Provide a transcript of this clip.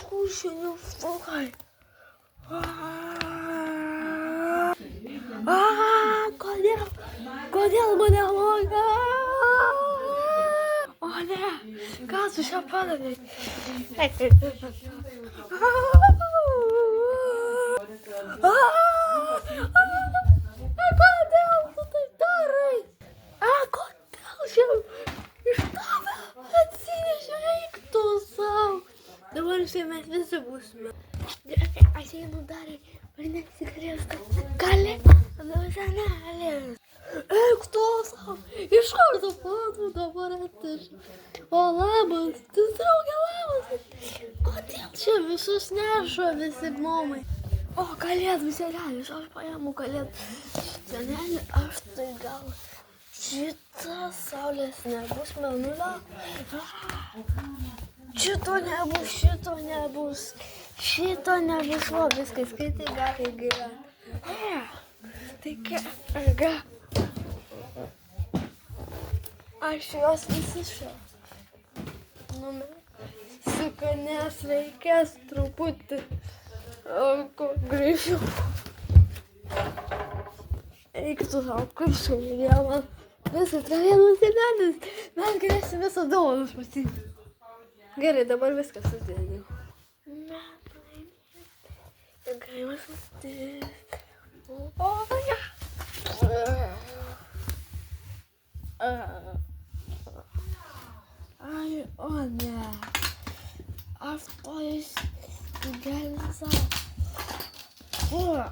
скучно, слухай. Кодел мене лока. О, не, газу ще падає. Кодел, тут старий. Кодел ще. І що ви? Оці, хто сам? Доволі все мене забусимо. А ще ему дали принести крест. Кале, Ле. Кто сам? И что за фото добраться? Лабус, ты строго лабус. Котел, что вы что снял, что вы с мамой? О, колет, вы сняли, что ж поему колет. Сняли, аж ты гал. Что-то сауля снегу смелнула. Що-то-небудь, лобиськи, скрити га. Таке, га. А що слышиш? Ну, сука, не свейке струпути. Грифю. І хто знав, курсу, я вам. Висотряємо сідати. Нам, конечно, висодовано спасибо. Гори, добре вискався з дядю. Ай, о, не. А что есть гальза? О!